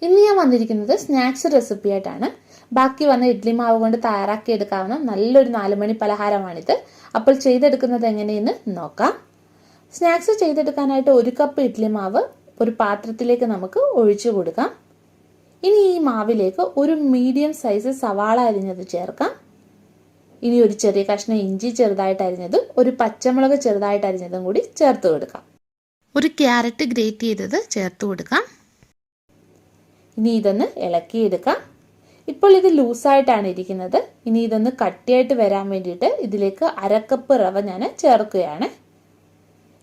ഇന്ന് ഞാൻ വന്നിരിക്കുന്നത് സ്നാക്സ് റെസിപ്പി ആയിട്ടാണ്. ബാക്കി വന്ന ഇഡ്ഡലി മാവ് കൊണ്ട് തയ്യാറാക്കി എടുക്കാവുന്ന നല്ലൊരു 4 മണി പലഹാരമാണിത്. അപ്പോൾ ചെയ്തെടുക്കുന്നത് എങ്ങനെയെന്ന് നോക്കാം. സ്നാക്സ് ചെയ്തെടുക്കാനായിട്ട് 1 കപ്പ് ഇഡ്ഡലി മാവ് ഒരു പാത്രത്തിലേക്ക് നമുക്ക് ഒഴിച്ചു കൊടുക്കാം. ഇനി ഈ മാവിലേക്ക് ഒരു മീഡിയം സൈസ് സവാള അരിഞ്ഞത് ചേർക്കാം. ഇനി ഒരു ചെറിയ കഷ്ണം ഇഞ്ചി ചെറുതായിട്ട് അരിഞ്ഞതും ഒരു പച്ചമുളക് ചെറുതായിട്ട് അരിഞ്ഞതും കൂടി ചേർത്ത് കൊടുക്കാം. ഒരു ക്യാരറ്റ് ഗ്രേറ്റ് ചെയ്തത് ചേർത്ത് കൊടുക്കാം. ഇനി ഇതൊന്ന് ഇളക്കിയെടുക്കാം. ഇപ്പോൾ ഇത് ലൂസായിട്ടാണ് ഇരിക്കുന്നത്. ഇനി ഇതൊന്ന് കട്ടിയായിട്ട് വരാൻ വേണ്ടിയിട്ട് ഇതിലേക്ക് 1/2 കപ്പ് റവ ഞാൻ ചേർക്കുകയാണ്.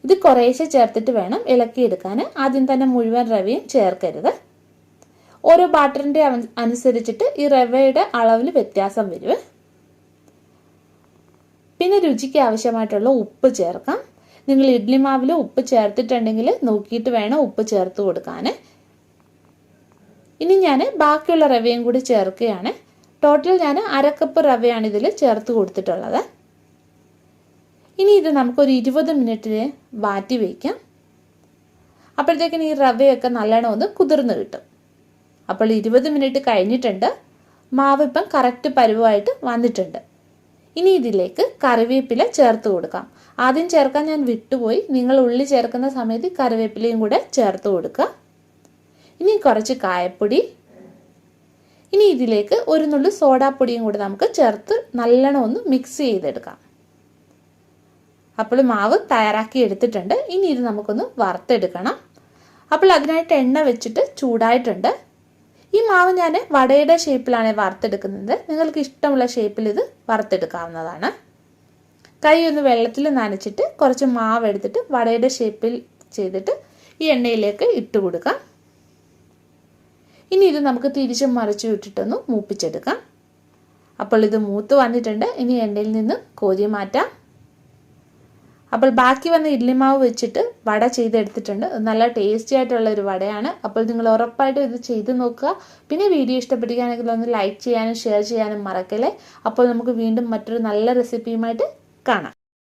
ഇത് കുറേശ്ശെ ചേർത്തിട്ട് വേണം ഇളക്കിയെടുക്കാൻ. ആദ്യം തന്നെ മുഴുവൻ റവയും ചേർക്കരുത്. ഓരോ ബാറ്ററിൻ്റെ അനുസരിച്ചിട്ട് ഈ റവയുടെ അളവിൽ വ്യത്യാസം വരും. പിന്നെ രുചിക്ക് ആവശ്യമായിട്ടുള്ള ഉപ്പ് ചേർക്കാം. നിങ്ങൾ ഇഡ്ഡലി മാവിൽ ഉപ്പ് ചേർത്തിട്ടുണ്ടെങ്കിൽ നോക്കിയിട്ട് വേണം ഉപ്പ് ചേർത്ത് കൊടുക്കാൻ. ഇനി ഞാൻ ബാക്കിയുള്ള റവയും കൂടി ചേർക്കുകയാണ്. ടോട്ടൽ ഞാൻ 1/2 കപ്പ് റവയാണ് ഇതിൽ ചേർത്ത് കൊടുത്തിട്ടുള്ളത്. ഇനി ഇത് നമുക്കൊരു 20 മിനിറ്റ് വാറ്റി വയ്ക്കാം. അപ്പോഴത്തേക്കിന് ഈ റവയൊക്കെ നല്ലോണം ഒന്ന് കുതിർന്ന് കിട്ടും. അപ്പോൾ 20 മിനിറ്റ് കഴിഞ്ഞിട്ടുണ്ട്. മാവ് ഇപ്പം കറക്റ്റ് പരുവമായിട്ട് വന്നിട്ടുണ്ട്. ഇനി ഇതിലേക്ക് കറിവേപ്പില ചേർത്ത് കൊടുക്കാം. ആദ്യം ചേർക്കാൻ ഞാൻ വിട്ടുപോയി. നിങ്ങൾ ഉള്ളി ചേർക്കുന്ന സമയത്ത് കറിവേപ്പിലയും കൂടെ ചേർത്ത് കൊടുക്കുക. ഇനി കുറച്ച് കായപ്പൊടി. ഇനി ഇതിലേക്ക് ഒരു നുള്ളു സോഡാപ്പൊടിയും കൂടി നമുക്ക് ചേർത്ത് നല്ലോണം ഒന്ന് മിക്സ് ചെയ്തെടുക്കാം. അപ്പോൾ മാവ് തയ്യാറാക്കി എടുത്തിട്ടുണ്ട്. ഇനി ഇത് നമുക്കൊന്ന് വറുത്തെടുക്കണം. അപ്പോൾ അതിനായിട്ട് എണ്ണ വെച്ചിട്ട് ചൂടായിട്ടുണ്ട്. ഈ മാവ് ഞാൻ വടയുടെ ഷേപ്പിലാണ് വറുത്തെടുക്കുന്നത്. നിങ്ങൾക്ക് ഇഷ്ടമുള്ള ഷേപ്പിൽ ഇത് വറുത്തെടുക്കാവുന്നതാണ്. കൈ ഒന്ന് വെള്ളത്തിൽ നനച്ചിട്ട് കുറച്ച് മാവ് എടുത്തിട്ട് വടയുടെ ഷേപ്പിൽ ചെയ്തിട്ട് ഈ എണ്ണയിലേക്ക് ഇട്ട് കൊടുക്കാം. ഇനി ഇത് നമുക്ക് തിരിച്ചും മറിച്ചു വിട്ടിട്ടൊന്ന് മൂപ്പിച്ചെടുക്കാം. അപ്പോൾ ഇത് മൂത്ത് വന്നിട്ടുണ്ട്. ഇനി എണ്ണയിൽ നിന്ന് കോരി മാറ്റാം. അപ്പോൾ ബാക്കി വന്ന ഇഡ്ഡലി മാവ് വെച്ചിട്ട് വട ചെയ്തെടുത്തിട്ടുണ്ട്. നല്ല ടേസ്റ്റി ആയിട്ടുള്ള ഒരു വടയാണ്. അപ്പോൾ നിങ്ങൾ ഉറപ്പായിട്ടും ഇത് ചെയ്ത് നോക്കുക. പിന്നെ വീഡിയോ ഇഷ്ടപ്പെടുകയാണെങ്കിൽ ഒന്ന് ലൈക്ക് ചെയ്യാനും ഷെയർ ചെയ്യാനും മറക്കല്ലേ. അപ്പോൾ നമുക്ക് വീണ്ടും മറ്റൊരു നല്ല റെസിപ്പിയുമായിട്ട് കാണാം.